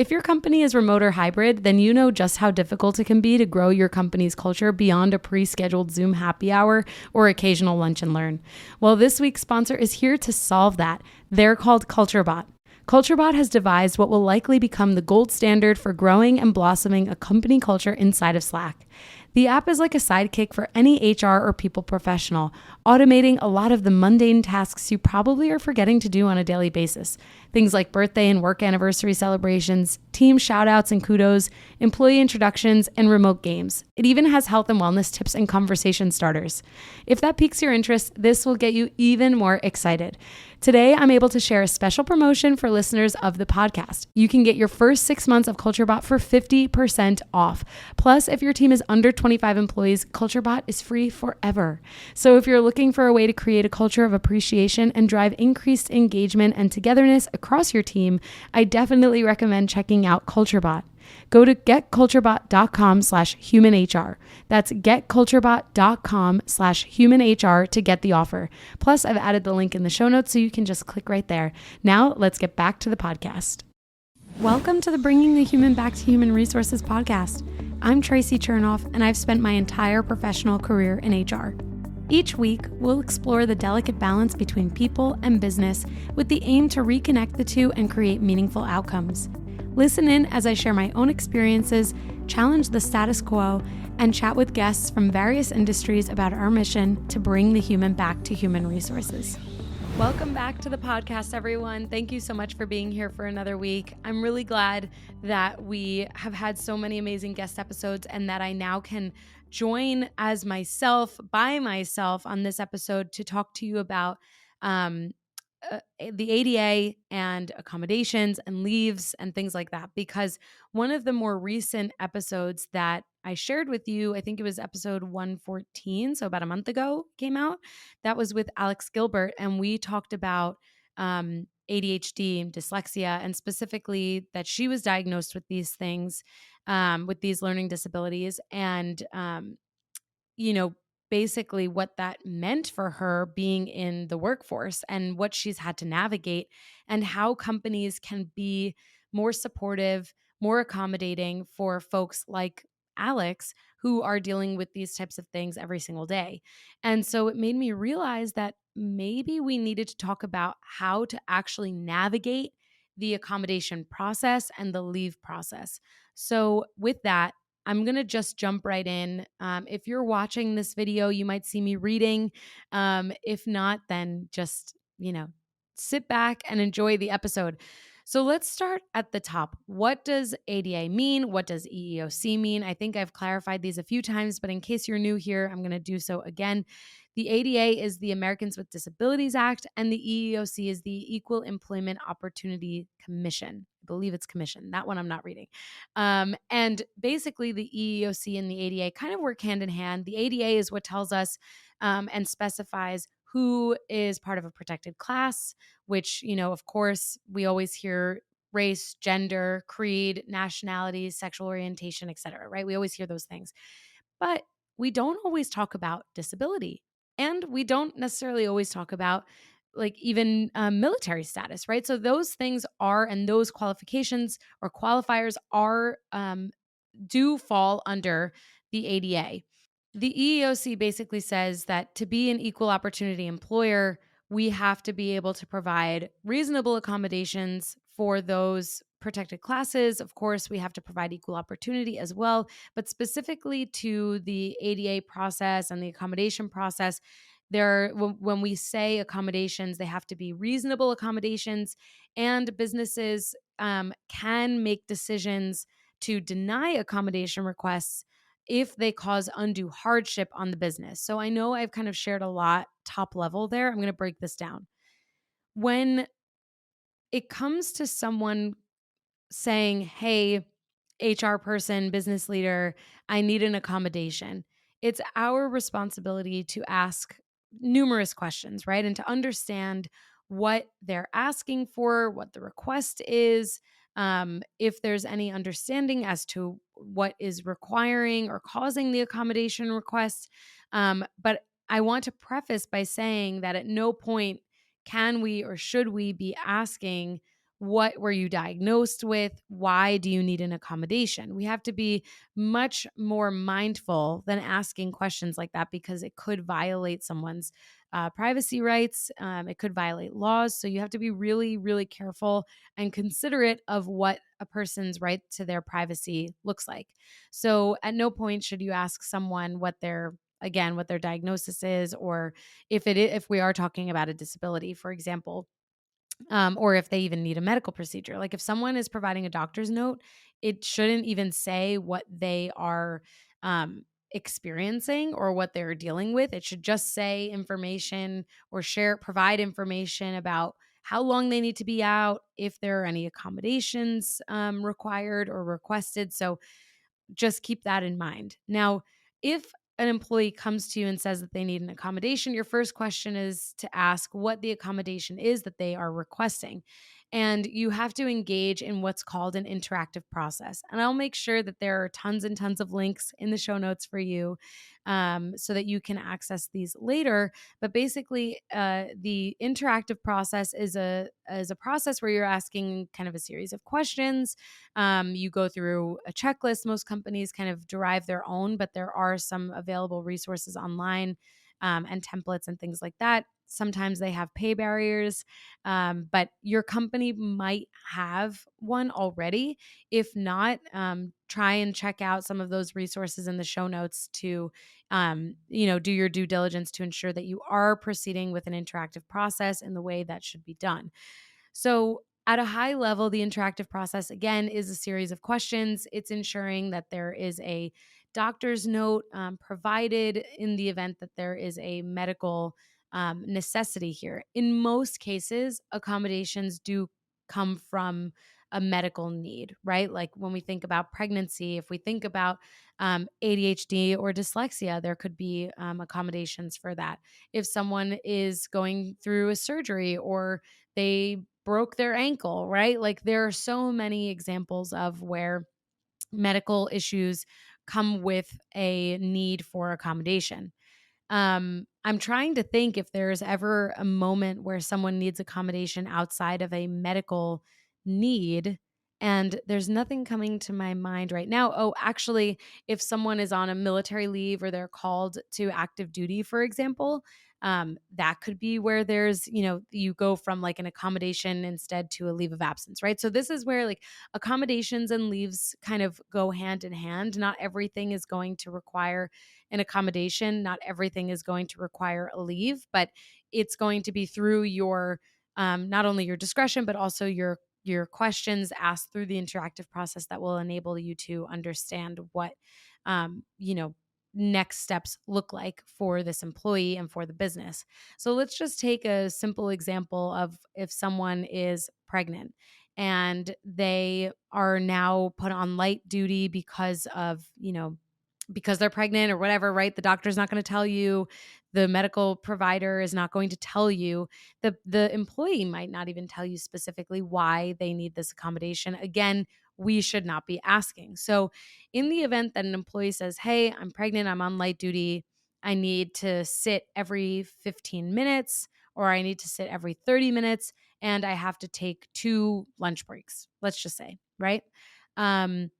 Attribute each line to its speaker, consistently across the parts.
Speaker 1: If your company is remote or hybrid, then you know just how difficult it can be to grow your company's culture beyond a pre-scheduled Zoom happy hour or occasional lunch and learn. Well, this week's sponsor is here to solve that. They're called CultureBot. CultureBot has devised what will likely become the gold standard for growing and blossoming a company culture inside of Slack. The app is like a sidekick for any HR or people professional, automating a lot of the mundane tasks you probably are forgetting to do on a daily basis. Things like birthday and work anniversary celebrations, team shoutouts and kudos, employee introductions, and remote games. It even has health and wellness tips and conversation starters. If that piques your interest, this will get you even more excited. Today, I'm able to share a special promotion for listeners of the podcast. You can get your first 6 months of CultureBot for 50% off. Plus, if your team is under 25 employees, CultureBot is free forever. So if you're looking for a way to create a culture of appreciation and drive increased engagement and togetherness across your team, I definitely recommend checking out CultureBot. Go to getculturebot.com/humanhr. That's getculturebot.com/humanhr to get the offer. Plus, I've added the link in the show notes so you can just click right there. Now, let's get back to the podcast. Welcome to the Bringing the Human Back to Human Resources podcast. I'm Tracy Chernoff, and I've spent my entire professional career in HR. Each week, we'll explore the delicate balance between people and business with the aim to reconnect the two and create meaningful outcomes. Listen in as I share my own experiences, challenge the status quo, and chat with guests from various industries about our mission to bring the human back to human resources. Welcome back to the podcast, everyone. Thank you so much for being here for another week. I'm really glad that we have had so many amazing guest episodes and that I now can join as myself, by myself on this episode to talk to you about the ADA and accommodations and leaves and things like that. Because one of the more recent episodes that I shared with you, I think it was episode 114, so about a month ago came out, that was with Alex Gilbert. And we talked about ADHD and dyslexia, and specifically that she was diagnosed with these things, with these learning disabilities. And basically what that meant for her being in the workforce and what she's had to navigate, and how companies can be more supportive, more accommodating for folks like Alex who are dealing with these types of things every single day. And so it made me realize that maybe we needed to talk about how to actually navigate the accommodation process and the leave process. So with that, I'm going to just jump right in. If you're watching this video, you might see me reading. If not, then just, sit back and enjoy the episode. So let's start at the top. What does ADA mean? What does EEOC mean? I think I've clarified these a few times, but in case you're new here, I'm going to do so again. The ADA is the Americans with Disabilities Act, and the EEOC is the Equal Employment Opportunity Commission. I believe it's commission. That one I'm not reading. And basically, the EEOC and the ADA kind of work hand in hand. The ADA is what tells us and specifies who is part of a protected class, which, of course, we always hear race, gender, creed, nationality, sexual orientation, et cetera, right? We always hear those things. But we don't always talk about disability. And we don't necessarily always talk about even military status, right? So those things are, and those qualifications or qualifiers are, do fall under the ADA. The EEOC basically says that to be an equal opportunity employer, we have to be able to provide reasonable accommodations for those protected classes. Of course, we have to provide equal opportunity as well, but specifically to the ADA process and the accommodation process, when we say accommodations, they have to be reasonable accommodations, and businesses can make decisions to deny accommodation requests if they cause undue hardship on the business. So I know I've kind of shared a lot top level there. I'm going to break this down. When it comes to someone saying, hey, HR person, business leader, I need an accommodation, it's our responsibility to ask numerous questions, right? And to understand what they're asking for, what the request is, if there's any understanding as to what is requiring or causing the accommodation request. But I want to preface by saying that at no point can we or should we be asking what were you diagnosed with? Why do you need an accommodation? We have to be much more mindful than asking questions like that because it could violate someone's privacy rights. It could violate laws. So you have to be really, really careful and considerate of what a person's right to their privacy looks like. So at no point should you ask someone what their diagnosis is, or if we are talking about a disability, for example, or if they even need a medical procedure. Like if someone is providing a doctor's note, it shouldn't even say what they are experiencing or what they're dealing with. It should just say information or provide information about how long they need to be out, if there are any accommodations required or requested. So just keep that in mind. Now, if an employee comes to you and says that they need an accommodation, your first question is to ask what the accommodation is that they are requesting. And you have to engage in what's called an interactive process. And I'll make sure that there are tons and tons of links in the show notes for you, so that you can access these later. But basically, the interactive process is a process where you're asking kind of a series of questions. You go through a checklist. Most companies kind of derive their own, but there are some available resources online, and templates and things like that. Sometimes they have pay barriers, but your company might have one already. If not, try and check out some of those resources in the show notes to, do your due diligence to ensure that you are proceeding with an interactive process in the way that should be done. So, at a high level, the interactive process, again, is a series of questions. It's ensuring that there is a doctor's note provided in the event that there is a medical necessity here. In most cases, accommodations do come from a medical need, right? Like when we think about pregnancy, if we think about ADHD or dyslexia, there could be accommodations for that. If someone is going through a surgery or they broke their ankle, right? Like there are so many examples of where medical issues come with a need for accommodation. I'm trying to think if there's ever a moment where someone needs accommodation outside of a medical need. And there's nothing coming to my mind right now. Oh, actually, if someone is on a military leave or they're called to active duty, for example, that could be where you go from like an accommodation instead to a leave of absence, right? So this is where like accommodations and leaves kind of go hand in hand. Not everything is going to require an accommodation. Not everything is going to require a leave, but it's going to be through your not only your discretion, but also your questions asked through the interactive process that will enable you to understand what um, you know next steps look like for this employee and for the business. So let's just take a simple example of if someone is pregnant and they are now put on light duty because they're pregnant or whatever, right? The doctor's not going to tell you, the medical provider is not going to tell you, the employee might not even tell you specifically why they need this accommodation. Again, we should not be asking. So, in the event that an employee says, "Hey, I'm pregnant, I'm on light duty, I need to sit every 15 minutes or I need to sit every 30 minutes and I have to take 2 lunch breaks." Let's just say, right? Um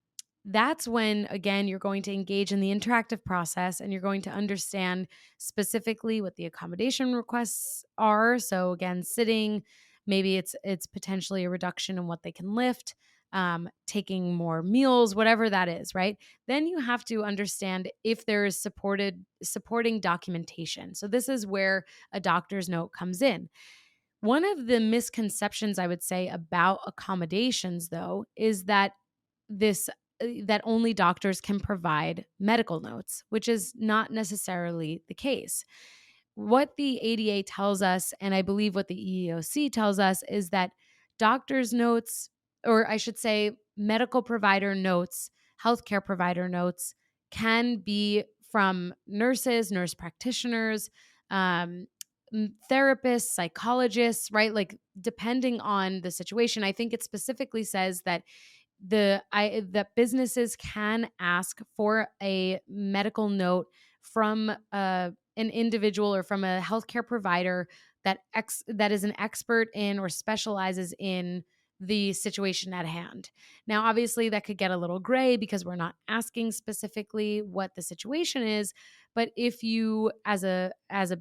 Speaker 1: that's when, again, you're going to engage in the interactive process and you're going to understand specifically what the accommodation requests are. So again, sitting, maybe it's potentially a reduction in what they can lift, taking more meals, whatever that is, right? Then you have to understand if there is supporting documentation. So this is where a doctor's note comes in. One of the misconceptions I would say about accommodations, though, is this that only doctors can provide medical notes, which is not necessarily the case. What the ADA tells us, and I believe what the EEOC tells us, is that doctor's notes, or I should say, medical provider notes, healthcare provider notes, can be from nurses, nurse practitioners, um, therapists, psychologists, right? Like, depending on the situation, I think it specifically says that that businesses can ask for a medical note from an individual or from a healthcare provider that is an expert in or specializes in the situation at hand. Now, obviously, that could get a little gray because we're not asking specifically what the situation is. But if you, as a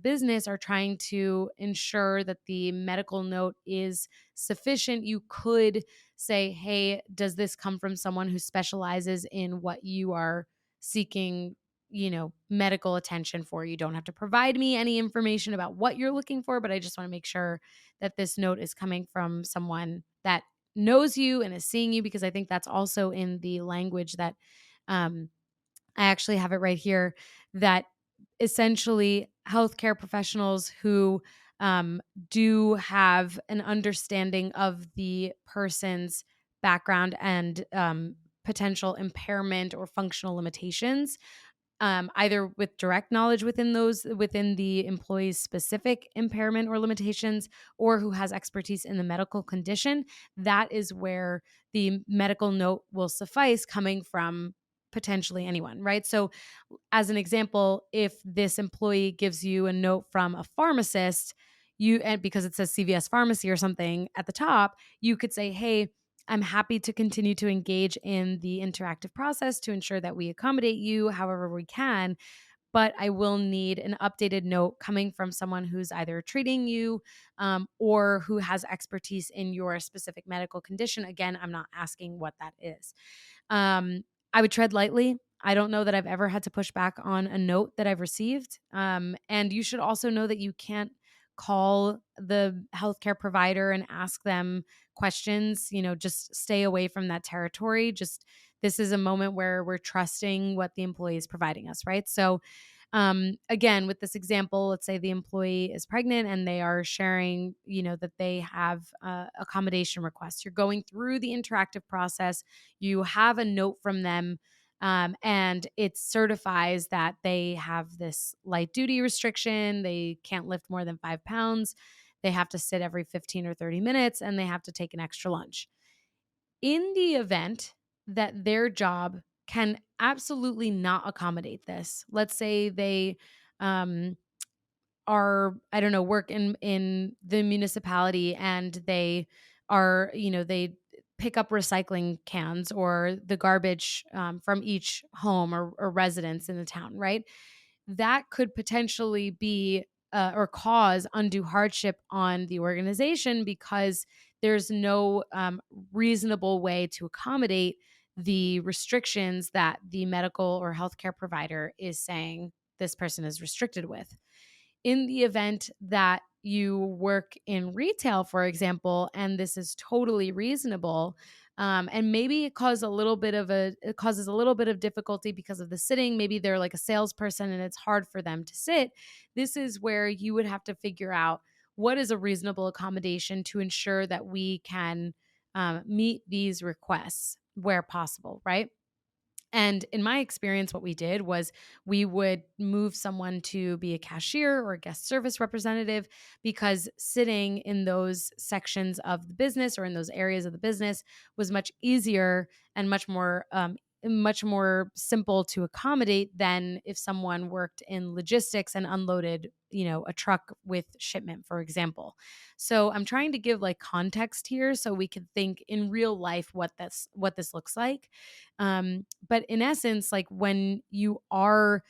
Speaker 1: business, are trying to ensure that the medical note is sufficient, you could say, "Hey, does this come from someone who specializes in what you are seeking?" Medical attention for. You don't have to provide me any information about what you're looking for, but I just want to make sure that this note is coming from someone that knows you and is seeing you, because I think that's also in the language that um, I actually have it right here, that essentially healthcare professionals who um, do have an understanding of the person's background and potential impairment or functional limitations, either with direct knowledge within the employee's specific impairment or limitations, or who has expertise in the medical condition. That is where the medical note will suffice, coming from potentially anyone, right? So, as an example, if this employee gives you a note from a pharmacist, and because it says CVS pharmacy or something at the top, you could say, "Hey, I'm happy to continue to engage in the interactive process to ensure that we accommodate you however we can, but I will need an updated note coming from someone who's either treating you, or who has expertise in your specific medical condition." Again, I'm not asking what that is. I would tread lightly. I don't know that I've ever had to push back on a note that I've received. And you should also know that you can't call the healthcare provider and ask them questions. Just stay away from that territory. Just, this is a moment where we're trusting what the employee is providing us, right? So, again, with this example, let's say the employee is pregnant and they are sharing, that they have accommodation requests. You're going through the interactive process. You have a note from them, and it certifies that they have this light duty restriction. They can't lift more than 5 pounds. They have to sit every 15 or 30 minutes, and they have to take an extra lunch. In the event that their job can absolutely not accommodate this, let's say they um, are, I don't know, work in the municipality, and they are, they pick up recycling cans or the garbage from each home or residence in the town, right? That could potentially be or cause undue hardship on the organization, because there's no reasonable way to accommodate the restrictions that the medical or healthcare provider is saying this person is restricted with. In the event that you work in retail, for example, and this is totally reasonable, and maybe it causes a little bit of difficulty because of the sitting. Maybe they're like a salesperson and it's hard for them to sit. This is where you would have to figure out what is a reasonable accommodation to ensure that we can meet these requests where possible, right? And in my experience, what we did was we would move someone to be a cashier or a guest service representative, because sitting in those sections of the business or in those areas of the business was much easier and much more simple to accommodate than if someone worked in logistics and unloaded, a truck with shipment, for example. So I'm trying to give like context here so we can think in real life what this looks like. But in essence, like when you are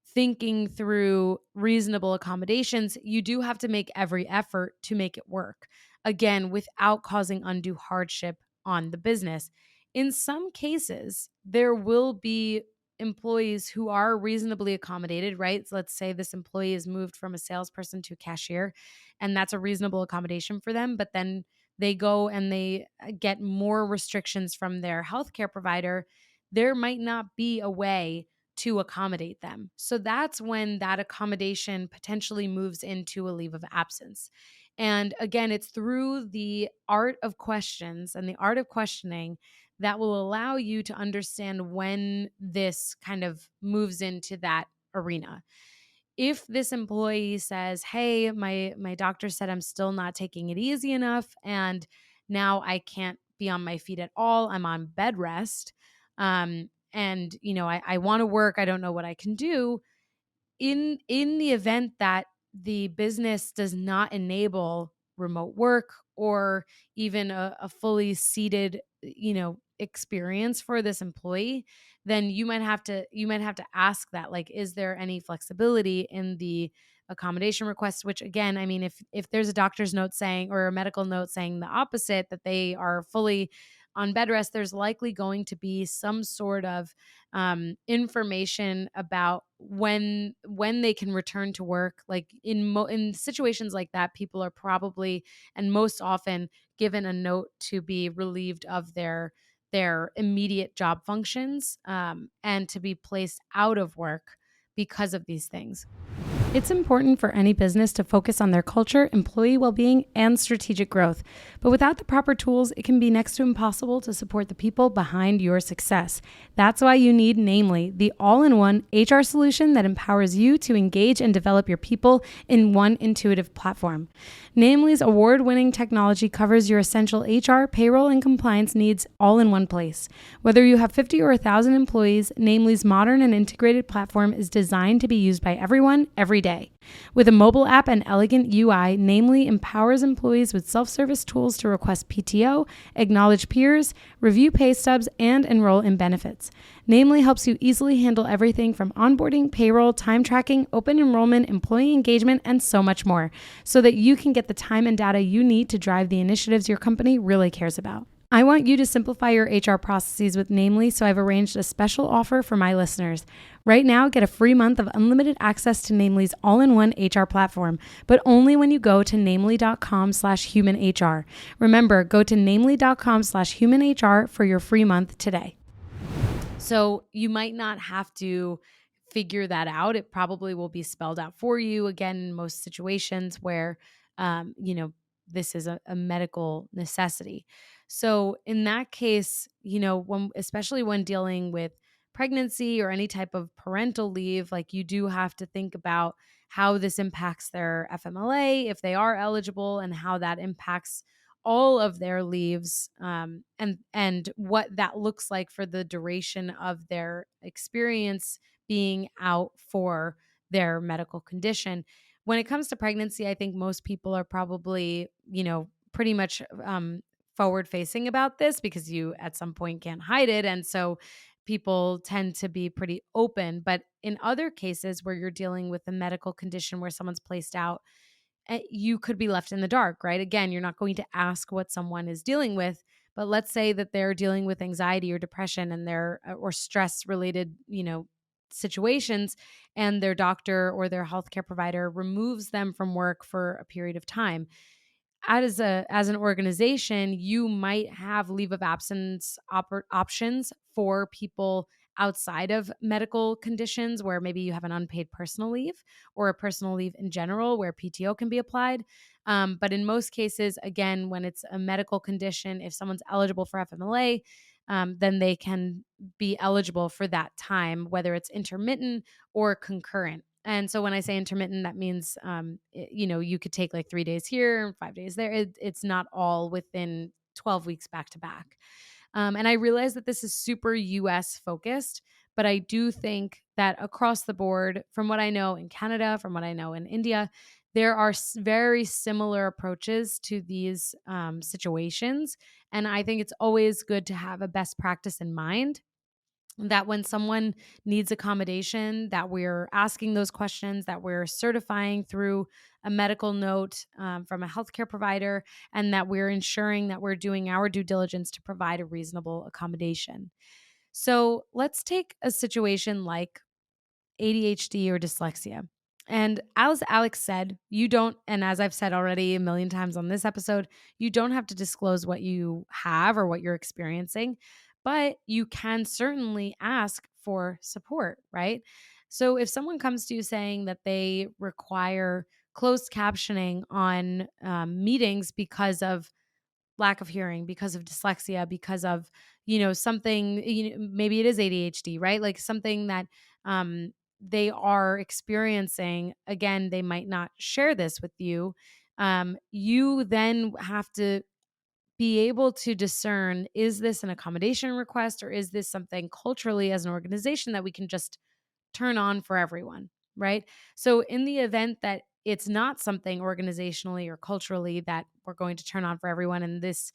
Speaker 1: thinking through reasonable accommodations, you do have to make every effort to make it work, again, without causing undue hardship on the business. In some cases, there will be employees who are reasonably accommodated, right? So let's say this employee is moved from a salesperson to a cashier, and that's a reasonable accommodation for them. But then they go and they get more restrictions from their healthcare provider. There might not be a way to accommodate them. So that's when that accommodation potentially moves into a leave of absence. And again, it's through the art of questions and the art of questioning that will allow you to understand when this kind of moves into that arena. If this employee says, "Hey, my doctor said I'm still not taking it easy enough, and now I can't be on my feet at all. I'm on bed rest. And I want to work. I don't know what I can do." In the event that the business does not enable remote work or even a fully seated, experience for this employee, then you might have to ask that, like, is there any flexibility in the accommodation request? Which, again, I mean, if there's a doctor's note saying, or a medical note saying the opposite, that they are fully on bed rest, there's likely going to be some sort of information about when they can return to work. Like in situations like that, people are probably, and most often, given a note to be relieved of their immediate job functions, and to be placed out of work because of these things. It's important for any business to focus on their culture, employee well-being, and strategic growth. But without the proper tools, it can be next to impossible to support the people behind your success. That's why you need Namely, the all-in-one HR solution that empowers you to engage and develop your people in one intuitive platform. Namely's award-winning technology covers your essential HR, payroll, and compliance needs all in one place. Whether you have 50 or 1,000 employees, Namely's modern and integrated platform is designed to be used by everyone, every day. With a mobile app and elegant UI, Namely empowers employees with self-service tools to request PTO, acknowledge peers, review pay stubs, and enroll in benefits. Namely helps you easily handle everything from onboarding, payroll, time tracking, open enrollment, employee engagement, and so much more, so that you can get the time and data you need to drive the initiatives your company really cares about. I want you to simplify your HR processes with Namely, so I've arranged a special offer for my listeners. Right now, get a free month of unlimited access to Namely's all-in-one HR platform, but only when you go to namely.com/humanhr. Remember, go to namely.com/humanhr for your free month today. So you might not have to figure that out. It probably will be spelled out for you, again, in most situations where, um, you know, this is a medical necessity. So in that case, especially when dealing with pregnancy or any type of parental leave, like, you do have to think about how this impacts their FMLA, if they are eligible, and how that impacts all of their leaves, and what that looks like for the duration of their experience being out for their medical condition. When it comes to pregnancy, I think most people are probably, pretty much forward facing about this, because you at some point can't hide it. And so people tend to be pretty open. But in other cases where you're dealing with a medical condition where someone's placed out, you could be left in the dark, right? Again, you're not going to ask what someone is dealing with, but let's say that they're dealing with anxiety or depression, and they're or stress related, situations, and their doctor or their healthcare provider removes them from work for a period of time. As an organization, you might have leave of absence options for people outside of medical conditions, where maybe you have an unpaid personal leave, or a personal leave in general where PTO can be applied. But in most cases, again, when it's a medical condition, if someone's eligible for FMLA, then they can be eligible for that time, whether it's intermittent or concurrent. And so when I say intermittent, that means, you could take like 3 days here and 5 days there. It's not all within 12 weeks back to back. And I realize that this is super US focused, but I do think that across the board, from what I know in Canada, from what I know in India, there are very similar approaches to these situations. And I think it's always good to have a best practice in mind, that when someone needs accommodation, that we're asking those questions, that we're certifying through a medical note, from a healthcare provider, and that we're ensuring that we're doing our due diligence to provide a reasonable accommodation. So let's take a situation like ADHD or dyslexia. And as Alex said, you don't, and as I've said already a million times on this episode, you don't have to disclose what you have or what you're experiencing, but you can certainly ask for support, right? So if someone comes to you saying that they require closed captioning on meetings because of lack of hearing, because of dyslexia, because of, something, maybe it is ADHD, right? Like something that they are experiencing. Again, they might not share this with you. You then have to be able to discern, is this an accommodation request, or is this something culturally as an organization that we can just turn on for everyone, right? So in the event that it's not something organizationally or culturally that we're going to turn on for everyone, and this,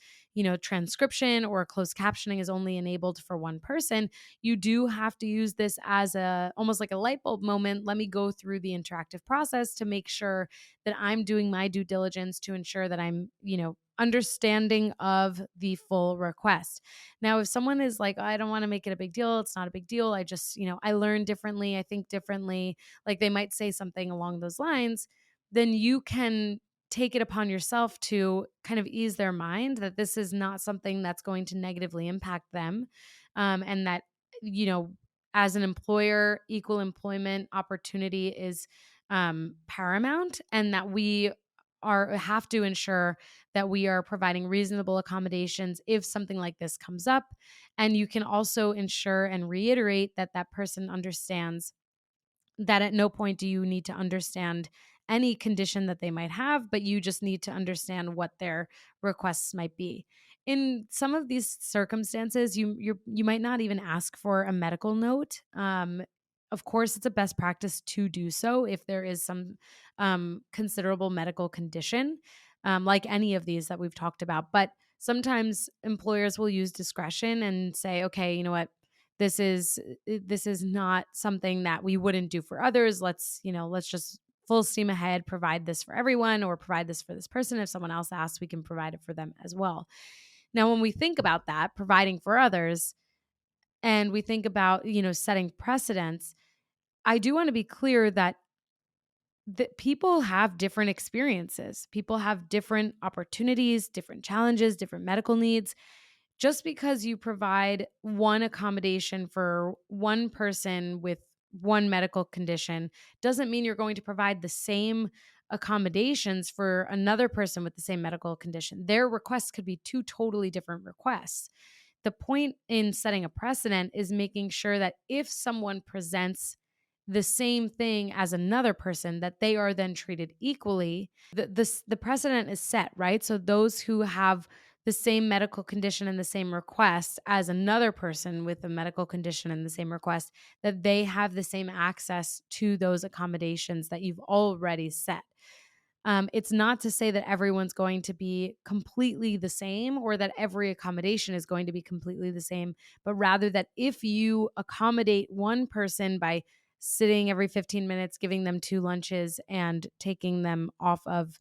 Speaker 1: transcription or closed captioning is only enabled for one person, you do have to use this as a almost like a light bulb moment. Let me go through the interactive process to make sure that I'm doing my due diligence to ensure that I'm, understanding of the full request. Now, if someone is like, I don't want to make it a big deal, it's not a big deal. I just, I learn differently, I think differently, like they might say something along those lines, then you can take it upon yourself to kind of ease their mind that this is not something that's going to negatively impact them. And that, you know, as an employer, equal employment opportunity is paramount, and that we have to ensure that we are providing reasonable accommodations if something like this comes up. And you can also ensure and reiterate that that person understands that at no point do you need to understand any condition that they might have, but you just need to understand what their requests might be. In some of these circumstances, you might not even ask for a medical note. Of course, it's a best practice to do so if there is some considerable medical condition, like any of these that we've talked about. But sometimes employers will use discretion and say, okay, you know what, this is this is not something that we wouldn't do for others. Let's just full steam ahead, provide this for everyone, or provide this for this person. If someone else asks, we can provide it for them as well. Now, when we think about that, providing for others, and we think about, setting precedents, I do want to be clear that people have different experiences. People have different opportunities, different challenges, different medical needs. Just because you provide one accommodation for one person with one medical condition doesn't mean you're going to provide the same accommodations for another person with the same medical condition. Their requests could be two totally different requests. The point in setting a precedent is making sure that if someone presents the same thing as another person, that they are then treated equally. The precedent is set, right? So those who have the same medical condition and the same request as another person with a medical condition and the same request, that they have the same access to those accommodations that you've already set. It's not to say that everyone's going to be completely the same or that every accommodation is going to be completely the same, but rather that if you accommodate one person by sitting every 15 minutes, giving them two lunches and taking them off of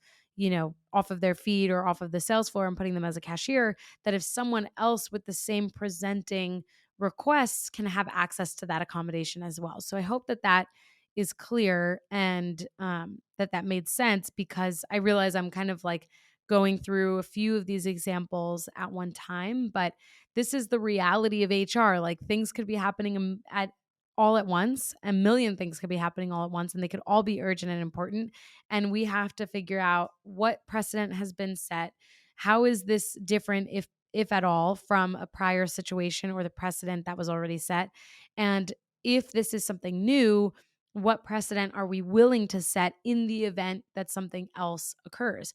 Speaker 1: their feed or off of the sales floor and putting them as a cashier, that if someone else with the same presenting requests can have access to that accommodation as well. So I hope that that is clear, and that made sense, because I realize I'm kind of like going through a few of these examples at one time, but this is the reality of HR. Like, things could be happening at all at once. A million things could be happening all at once, and they could all be urgent and important. And we have to figure out what precedent has been set. How is this different, if at all, from a prior situation or the precedent that was already set? And if this is something new, what precedent are we willing to set in the event that something else occurs?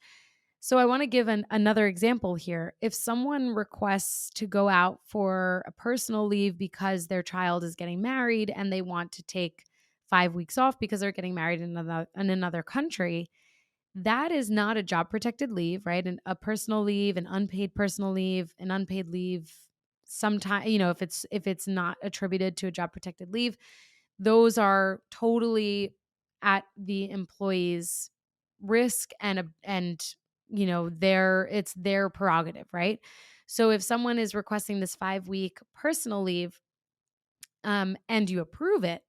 Speaker 1: So I want to give another example here. If someone requests to go out for a personal leave because their child is getting married and they want to take 5 weeks off because they're getting married in another country, that is not a job protected leave, right? And a personal leave, an unpaid leave, sometime, if it's not attributed to a job protected leave, those are totally at the employee's risk, and it's their prerogative, right? So if someone is requesting this 5-week personal leave, and you approve it,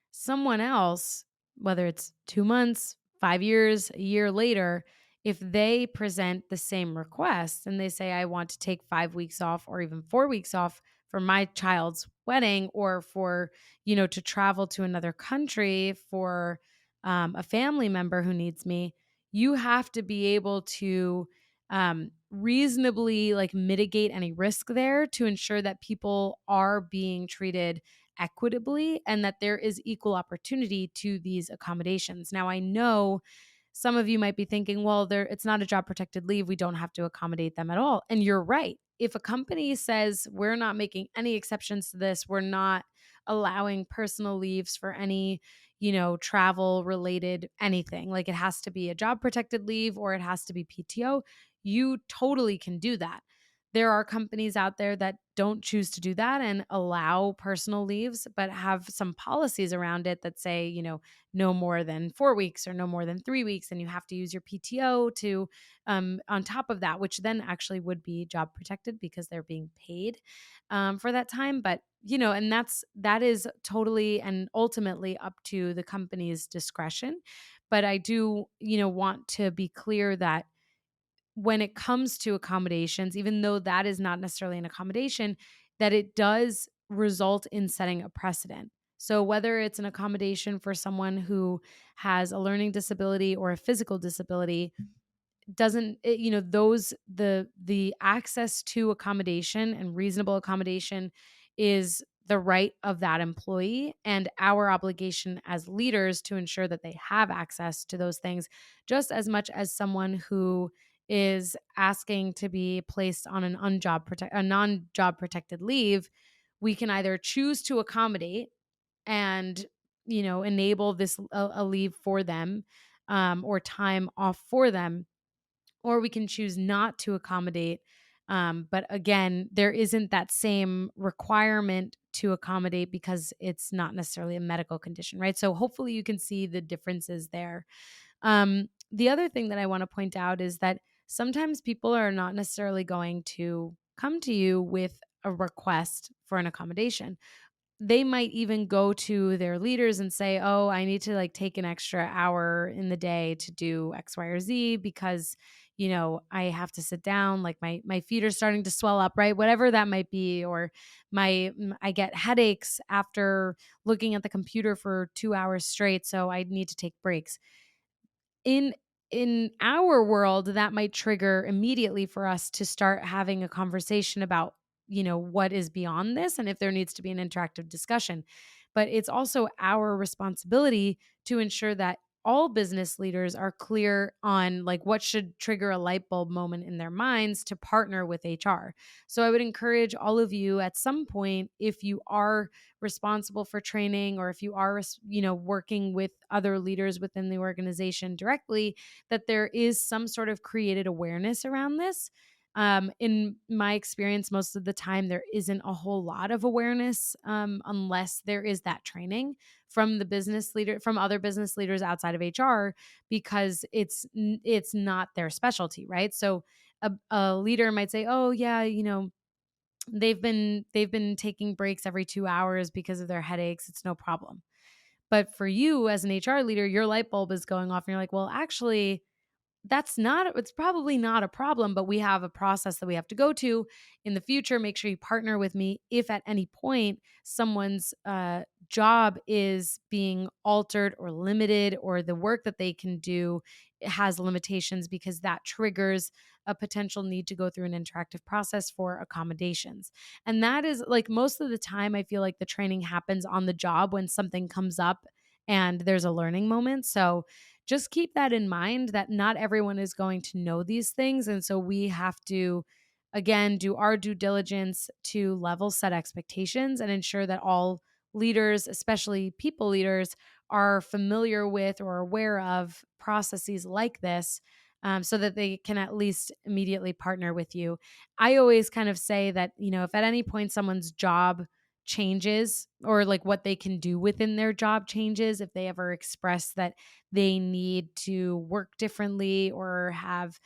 Speaker 1: someone else, whether it's 2 months, 5 years, a year later, if they present the same request and they say, I want to take 5 weeks off or even 4 weeks off for my child's wedding, or for, to travel to another country for a family member who needs me, you have to be able to reasonably like mitigate any risk there to ensure that people are being treated equitably and that there is equal opportunity to these accommodations. Now, I know some of you might be thinking, well, it's not a job protected leave, we don't have to accommodate them at all. And you're right. If a company says we're not making any exceptions to this, we're not allowing personal leaves for any, travel related anything, like it has to be a job protected leave or it has to be PTO, you totally can do that. There are companies out there that don't choose to do that and allow personal leaves, but have some policies around it that say, no more than 4 weeks or no more than 3 weeks. And you have to use your PTO to, on top of that, which then actually would be job protected because they're being paid for that time. But, and that is totally and ultimately up to the company's discretion. But I do, want to be clear that when it comes to accommodations, even though that is not necessarily an accommodation, that it does result in setting a precedent. So whether it's an accommodation for someone who has a learning disability or a physical disability, doesn't it, those the access to accommodation and reasonable accommodation is the right of that employee, and our obligation as leaders to ensure that they have access to those things just as much as someone who is asking to be placed on a non-job protected leave. We can either choose to accommodate and enable this a leave for them, or time off for them, or we can choose not to accommodate. But again, there isn't that same requirement to accommodate because it's not necessarily a medical condition, right? So hopefully you can see the differences there. The other thing that I want to point out is that sometimes people are not necessarily going to come to you with a request for an accommodation. They might even go to their leaders and say, "Oh, I need to like take an extra hour in the day to do X, Y, or Z because, I have to sit down, like my feet are starting to swell up, right? Whatever that might be, or I get headaches after looking at the computer for 2 hours straight, so I need to take breaks." In our world, that might trigger immediately for us to start having a conversation about, what is beyond this and if there needs to be an interactive discussion. But it's also our responsibility to ensure that all business leaders are clear on like what should trigger a light bulb moment in their minds to partner with HR. So I would encourage all of you at some point, if you are responsible for training, or if you are, working with other leaders within the organization directly, that there is some sort of created awareness around this. In my experience, most of the time, there isn't a whole lot of awareness, unless there is that training from the business leader, from other business leaders outside of HR, because it's not their specialty, right? So a leader might say, "Oh yeah, they've been taking breaks every 2 hours because of their headaches. It's no problem." But for you as an HR leader, your light bulb is going off and you're like, well, actually, it's probably not a problem, but we have a process that we have to go to in the future. Make sure you partner with me if at any point someone's job is being altered or limited, or the work that they can do has limitations, because that triggers a potential need to go through an interactive process for accommodations. And that is like, most of the time, I feel like the training happens on the job when something comes up and there's a learning moment. So just keep that in mind, that not everyone is going to know these things. And so we have to, again, do our due diligence to level set expectations and ensure that all leaders, especially people leaders, are familiar with or aware of processes like this, so that they can at least immediately partner with you. I always kind of say that, if at any point someone's job changes, or like what they can do within their job changes, if they ever express that they need to work differently or have,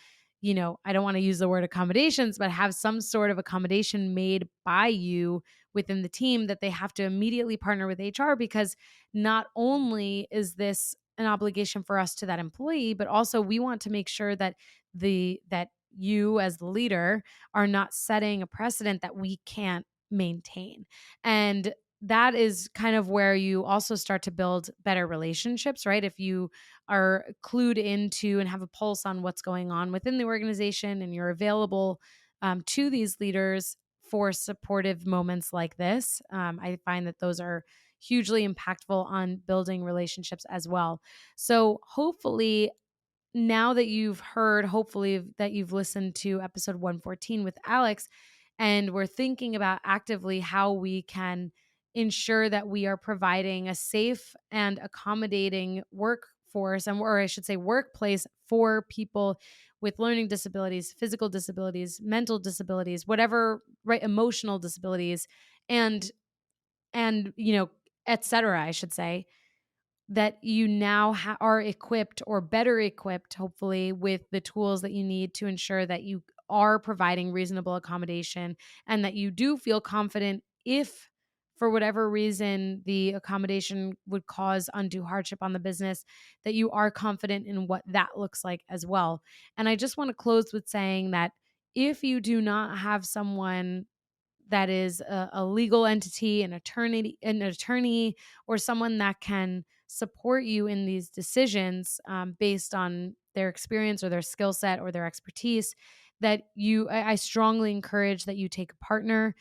Speaker 1: I don't want to use the word accommodations, but have some sort of accommodation made by you within the team, that they have to immediately partner with HR, because not only is this an obligation for us to that employee, but also we want to make sure that that you as the leader are not setting a precedent that we can't maintain. And that is kind of where you also start to build better relationships, right? If you are clued into and have a pulse on what's going on within the organization, and you're available to these leaders for supportive moments like this, I find that those are hugely impactful on building relationships as well. So hopefully, now that you've heard, hopefully that you've listened to episode 114 with Alex, and we're thinking about actively how we can ensure that we are providing a safe and accommodating workforce, and or I should say workplace, for people with learning disabilities, physical disabilities, mental disabilities, whatever, right, emotional disabilities, and et cetera, I should say, that you now are equipped or better equipped, hopefully, with the tools that you need to ensure that you are providing reasonable accommodation and that you do feel confident if, for whatever reason, the accommodation would cause undue hardship on the business, that you are confident in what that looks like as well. And I just want to close with saying that if you do not have someone that is a legal entity, an attorney, or someone that can support you in these decisions based on their experience or their skill set or their expertise, that I strongly encourage that you take a partner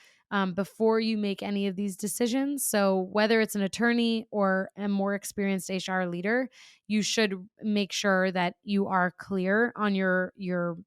Speaker 1: before you make any of these decisions. So whether it's an attorney or a more experienced HR leader, you should make sure that you are clear on your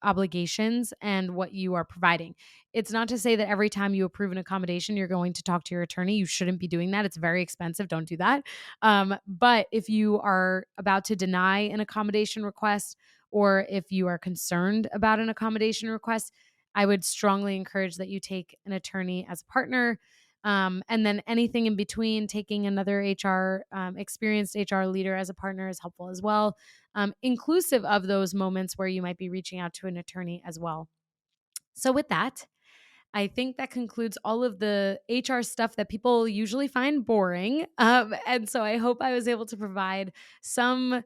Speaker 1: obligations and what you are providing. It's not to say that every time you approve an accommodation, you're going to talk to your attorney. You shouldn't be doing that. It's very expensive. Don't do that. But if you are about to deny an accommodation request, or if you are concerned about an accommodation request, I would strongly encourage that you take an attorney as a partner. And then anything in between, taking another experienced HR leader as a partner is helpful as well, inclusive of those moments where you might be reaching out to an attorney as well. So, with that, I think that concludes all of the HR stuff that people usually find boring. And so I hope I was able to provide some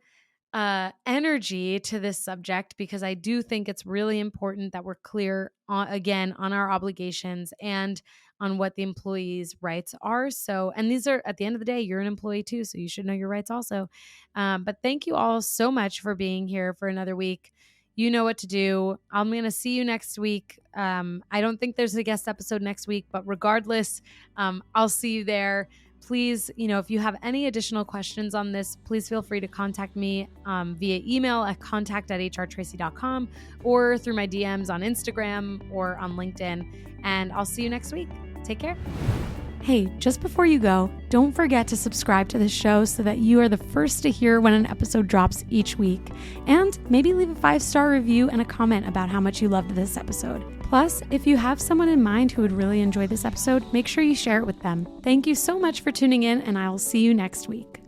Speaker 1: energy to this subject, because I do think it's really important that we're clear on our obligations and on what the employee's rights are. So, and these are, at the end of the day, you're an employee too, so you should know your rights also. But thank you all so much for being here for another week. You know what to do. I'm going to see you next week. I don't think there's a guest episode next week, but regardless, I'll see you there. Please, if you have any additional questions on this, please feel free to contact me via email at contact@hrtracy.com or through my DMs on Instagram or on LinkedIn. And I'll see you next week. Take care. Hey, just before you go, don't forget to subscribe to this show so that you are the first to hear when an episode drops each week. And maybe leave a 5-star review and a comment about how much you loved this episode. Plus, if you have someone in mind who would really enjoy this episode, make sure you share it with them. Thank you so much for tuning in, and I will see you next week.